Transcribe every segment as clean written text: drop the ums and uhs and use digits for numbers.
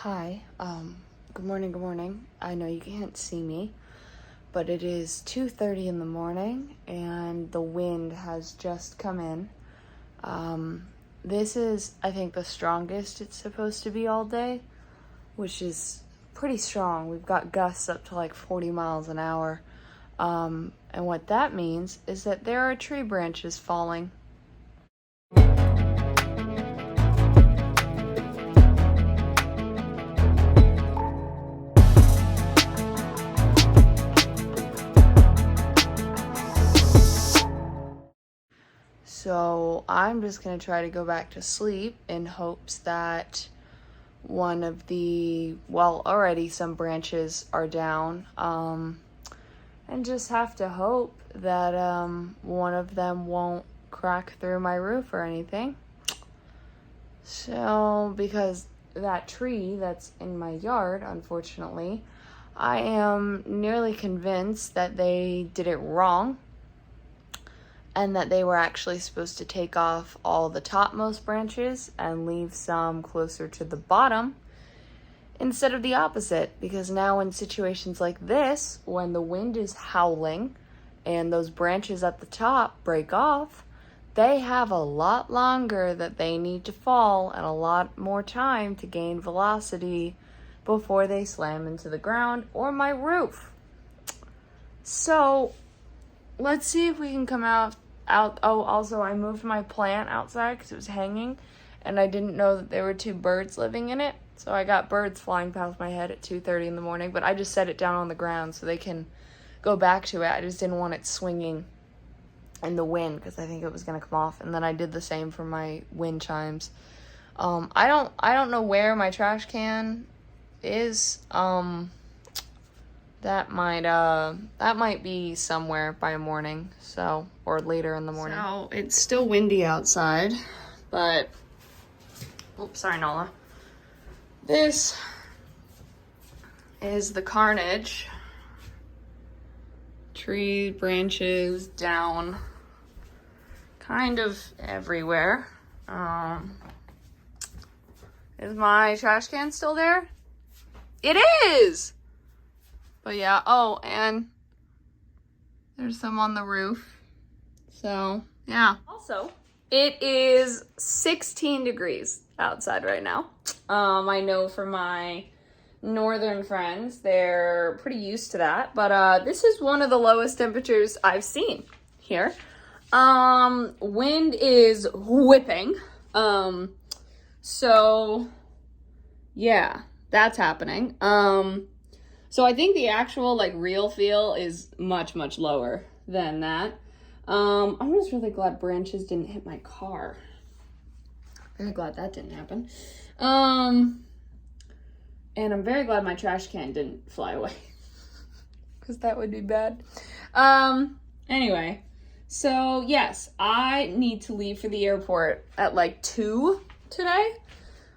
Hi, good morning. I know you can't see me, but it is 2:30 in the morning and the wind has just come in. This is, I think, the strongest it's supposed to be all day, which is pretty strong. We've got gusts up to like 40 miles an hour. And what that means is that there are tree branches falling. So I'm just going to try to go back to sleep in hopes that one of the, already some branches are down, and just have to hope that one of them won't crack through my roof or anything. So, because that tree that's in my yard, unfortunately, I am nearly convinced that they did it wrong and that they were actually supposed to take off all the topmost branches and leave some closer to the bottom instead of the opposite. Because now in situations like this, when the wind is howling and those branches at the top break off, they have a lot longer that they need to fall and a lot more time to gain velocity before they slam into the ground or my roof. So let's see if we can come out. Oh, also, I moved my plant outside because it was hanging, and I didn't know that there were two birds living in it. So I got birds flying past my head at 2:30 in the morning, but I just set it down on the ground so they can go back to it. I just didn't want it swinging in the wind because I think it was going to come off. And then I did the same for my wind chimes. I don't know where my trash can is. That might be somewhere by morning, so, or later in the morning. So it's still windy outside, but, oops, sorry, Nola. This is the carnage. Tree branches down kind of everywhere. Is my trash can still there? It is! But yeah, oh, and there's some on the roof. So, yeah. Also, it is 16 degrees outside right now. I know for my northern friends, they're pretty used to that. But this is one of the lowest temperatures I've seen here. Wind is whipping. So, yeah, that's happening. So I think the actual, real feel is much, much lower than that. I'm just really glad branches didn't hit my car. Very glad that didn't happen. And I'm very glad my trash can didn't fly away. Because that would be bad. Anyway. So, yes, I need to leave for the airport at 2 today.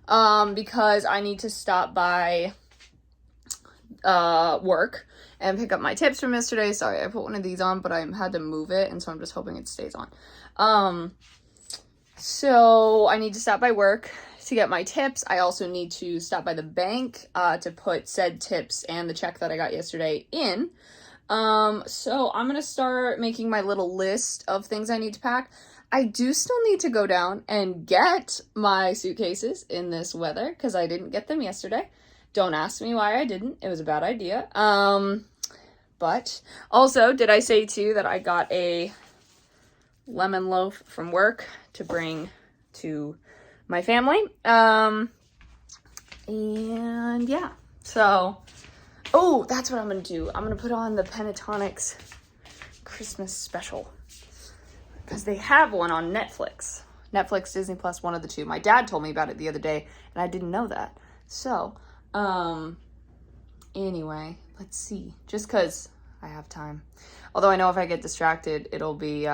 Because I need to stop by work and pick up my tips from yesterday. Sorry, I put one of these on, but I had to move it, and so I'm just hoping it stays on. So I need to stop by work to get my tips. I also need to stop by the bank to put said tips and the check that I got yesterday in. So I'm gonna start making my little list of things I need to pack. I do still need to go down and get my suitcases in this weather because I didn't get them yesterday. Don't ask me why I didn't. It was a bad idea. But also, did I say too that I got a lemon loaf from work to bring to my family? And yeah, so, oh, that's what I'm gonna do. I'm gonna put on the Pentatonics Christmas special because they have one on Netflix. Netflix, Disney Plus, one of the two. My dad told me about it the other day, and I didn't know that. So, anyway, let's see. Just because I have time. Although I know if I get distracted, it'll be,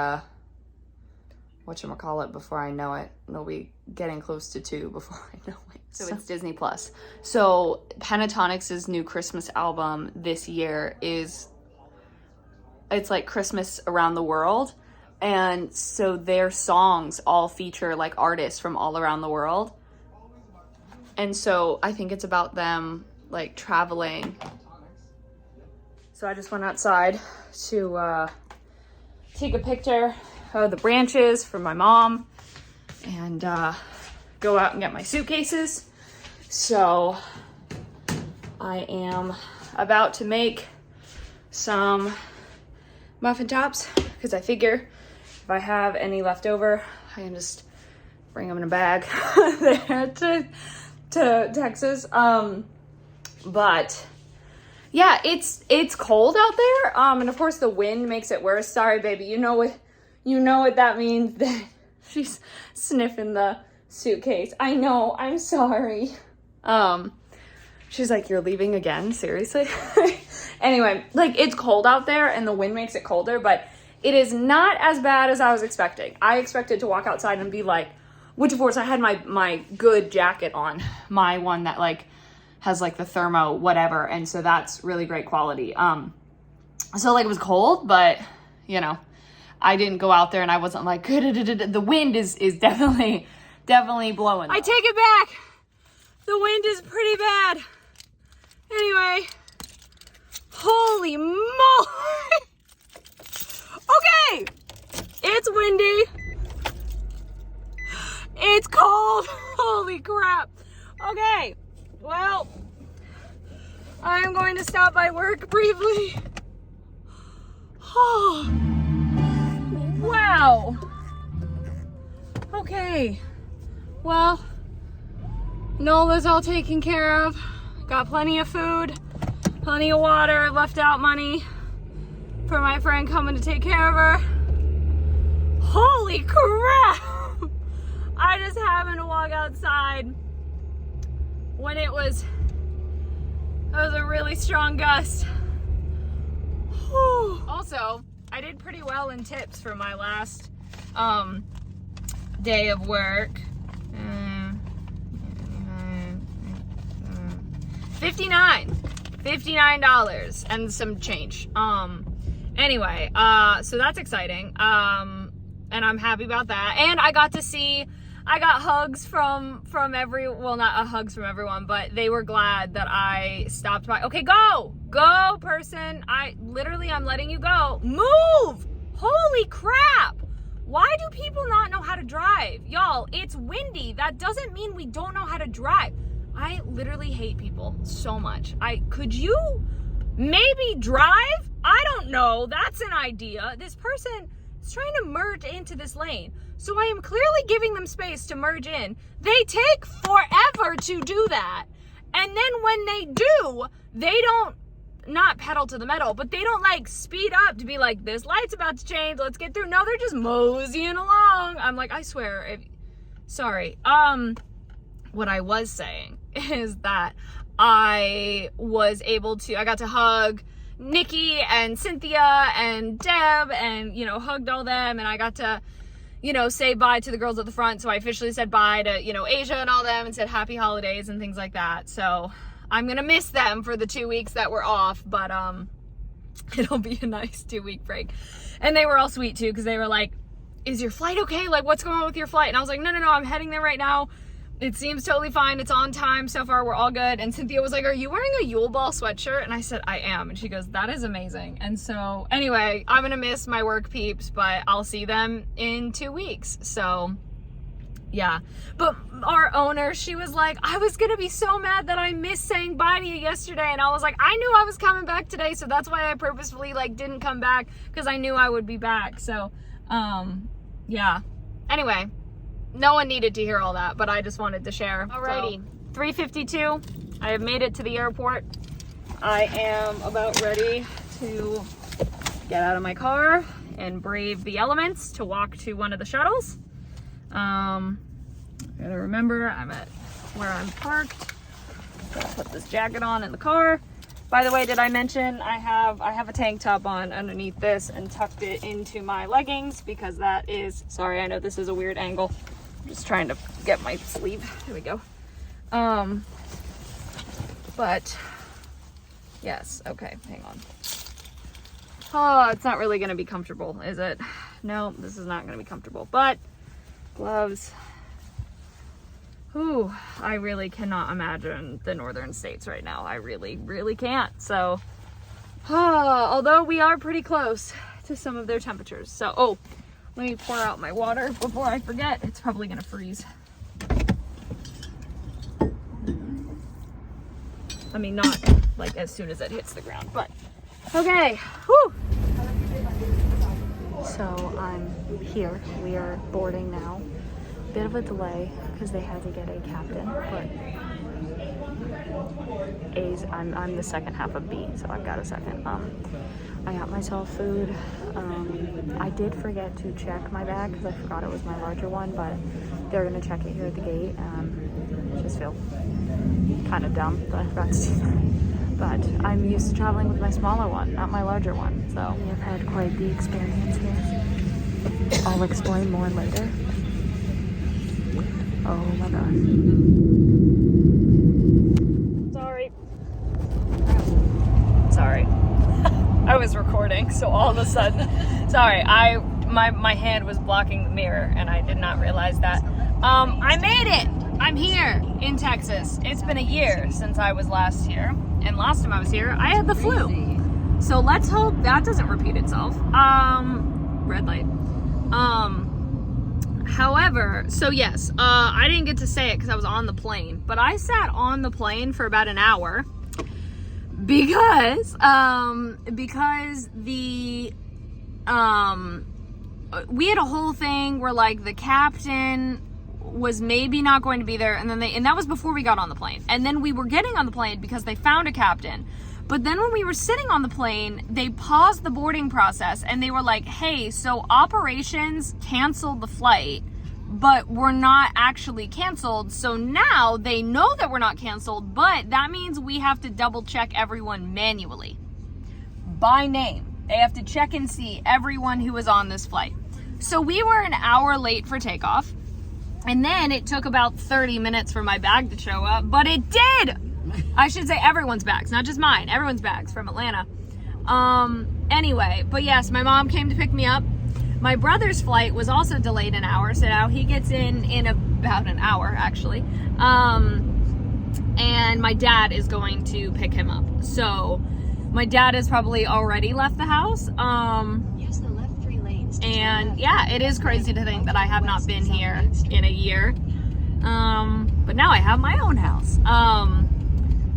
whatchamacallit, before I know it. It'll be getting close to 2 before I know it. So it's Disney Plus. So Pentatonics' new Christmas album this year it's like Christmas around the world. And so their songs all feature artists from all around the world. And so I think it's about them like traveling. So I just went outside to take a picture of the branches for my mom and go out and get my suitcases. So I am about to make some muffin tops because I figure if I have any left over, I can just bring them in a bag there to Texas. But yeah, it's cold out there. And of course the wind makes it worse. Sorry, baby. You know what that means. That she's sniffing the suitcase. I know. I'm sorry. She's like, you're leaving again? Seriously? Anyway, like it's cold out there and the wind makes it colder, but it is not as bad as I was expecting. I expected to walk outside and be like, which of course I had my good jacket on, my one that like has like the thermo whatever, and so that's really great quality. So like it was cold, but you know, I didn't go out there and I wasn't like the wind is definitely blowing. I take it back. The wind is pretty bad. Anyway, holy moly. Okay, it's windy. It's cold. Holy crap. Okay, well, I am going to stop by work briefly. Oh, wow. Okay, well, Nola's all taken care of. Got plenty of food, plenty of water, left out money for my friend coming to take care of her. Holy crap! I just happened to walk outside when it was a really strong gust. Whew. Also, I did pretty well in tips for my last day of work. $59 and some change. Anyway, so that's exciting. And I'm happy about that. And I got hugs from not hugs from everyone, but they were glad that I stopped by. Okay, go person. I'm letting you go. Move! Holy crap! Why do people not know how to drive? Y'all, it's windy. That doesn't mean we don't know how to drive. I literally hate people so much. Could you maybe drive? I don't know. That's an idea. This person is trying to merge into this lane. So I am clearly giving them space to merge in. They take forever to do that. And then when they do, they don't, not pedal to the metal, but they don't like speed up to be like, this light's about to change, let's get through. No, they're just moseying along. I'm like, I swear, sorry. What I was saying is that I got to hug Nikki and Cynthia and Deb and, hugged all them. And I got to, say bye to the girls at the front. So I officially said bye to, Asia and all them and said happy holidays and things like that. So I'm going to miss them for the 2 weeks that we're off, but it'll be a nice 2-week break. And they were all sweet too, because they were like, is your flight okay? Like, what's going on with your flight? And I was like, no, I'm heading there right now. It seems totally fine. It's on time. So far, we're all good. And Cynthia was like, are you wearing a Yule Ball sweatshirt? And I said, I am. And she goes, that is amazing. And so anyway, I'm going to miss my work peeps, but I'll see them in 2 weeks. So yeah. But our owner, she was like, I was going to be so mad that I missed saying bye to you yesterday. And I was like, I knew I was coming back today. So that's why I purposefully didn't come back, because I knew I would be back. So, yeah. Anyway. No one needed to hear all that, but I just wanted to share. Alrighty, so, 3:52. I have made it to the airport. I am about ready to get out of my car and brave the elements to walk to one of the shuttles. Gotta remember I'm at where I'm parked. Gotta put this jacket on in the car. By the way, did I mention I have a tank top on underneath this and tucked it into my leggings, because that is, sorry, I know this is a weird angle. I'm just trying to get my sleeve. There we go. But yes, okay, hang on. Oh, it's not really gonna be comfortable, is it? No, this is not gonna be comfortable, but gloves, Whew, I really cannot imagine the northern states right now. I really, really can't. So, although we are pretty close to some of their temperatures. So, oh, let me pour out my water before I forget. It's probably gonna freeze. I mean, not like as soon as it hits the ground, but okay. Whew. So I'm here. We are boarding now. Bit of a delay because they had to get a captain, but A's. I'm the second half of B, so I've got a second. I got myself food. I did forget to check my bag because I forgot it was my larger one, but they're gonna check it here at the gate. Just feel kind of dumb that I forgot to do that. But I'm used to traveling with my smaller one, not my larger one. So we have had quite the experience here. I'll explain more later. Oh my god. Sorry. I was recording, so all of a sudden, sorry, my hand was blocking the mirror and I did not realize that. I made it! I'm here in Texas. It's been a year since I was last here, and last time I was here, I had the flu. So let's hope that doesn't repeat itself. Red light. However, so yes, I didn't get to say it because I was on the plane, but I sat on the plane for about an hour because the we had a whole thing where like the captain was maybe not going to be there, and that was before we got on the plane, and then we were getting on the plane because they found a captain. But then when we were sitting on the plane, they paused the boarding process and they were like, hey, so operations canceled the flight, but we're not actually canceled. So now they know that we're not canceled, but that means we have to double check everyone manually by name. They have to check and see everyone who was on this flight. So we were an hour late for takeoff, and then it took about 30 minutes for my bag to show up, but it did. I should say everyone's bags, not just mine, everyone's bags from Atlanta. Anyway, but yes, my mom came to pick me up. My brother's flight was also delayed an hour, so now he gets in about an hour, actually. And my dad is going to pick him up. So my dad has probably already left the house. Use the left 3 lanes. And yeah, it is crazy to think that I have not been here in a year. But now I have my own house.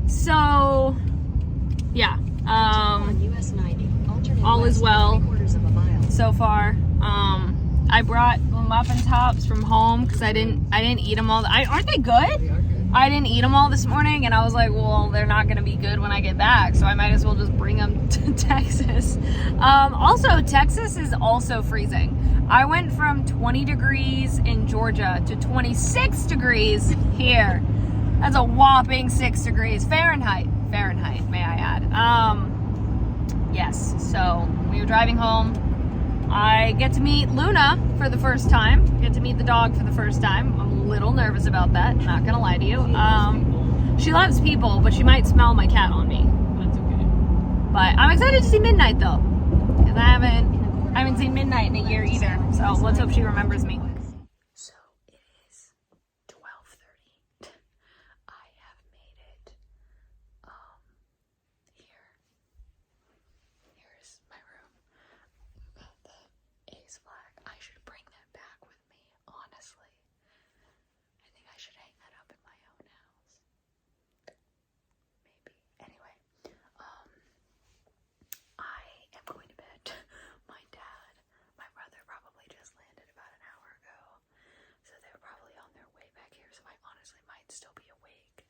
So yeah, all is well so far. I brought muffin tops from home because I didn't eat them all. Aren't they good? I didn't eat them all this morning, and I was like, well, they're not gonna be good when I get back, so I might as well just bring them to Texas. Also, Texas is also freezing. I went from 20 degrees in Georgia to 26 degrees here. That's a whopping 6 degrees Fahrenheit, may I add. Yes, so we were driving home. I get to meet Luna for the first time. Get to meet the dog for the first time. I'm a little nervous about that, not gonna lie to you. She loves people, but she might smell my cat on me. That's okay. But I'm excited to see Midnight though, because I haven't seen Midnight in a year either. So let's hope she remembers me. So it is 12:30. I have made it here. Here's my room. Got the A's flag. I should bring that back with me, honestly. I think I should hang that up in my own house. Maybe. Anyway, I am going to bed. My brother probably just landed about an hour ago, so they're probably on their way back here, so I honestly might still be awake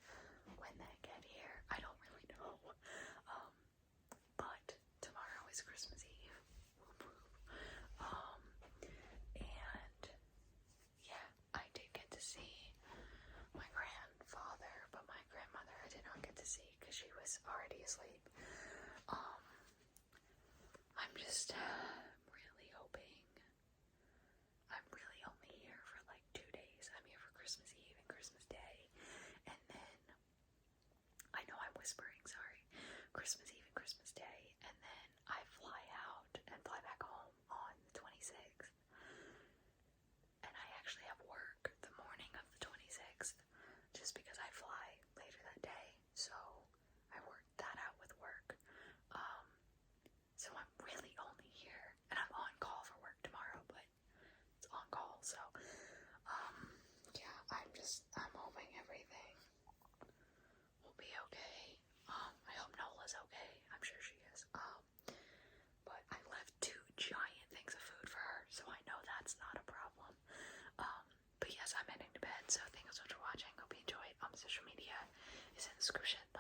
when they get here. I don't really know. But tomorrow is Christmas Eve. And yeah, I did get to see my grandfather, but my grandmother I did not get to see because she was already asleep. I'm just really hoping. I'm really only here for like 2 days. I'm here for Christmas Eve and Christmas Day, and then I know I'm whispering, sorry. Christmas Eve and Christmas Day, and then I fly out and fly back home on the 26th. And I actually have work the morning of the 26th. description.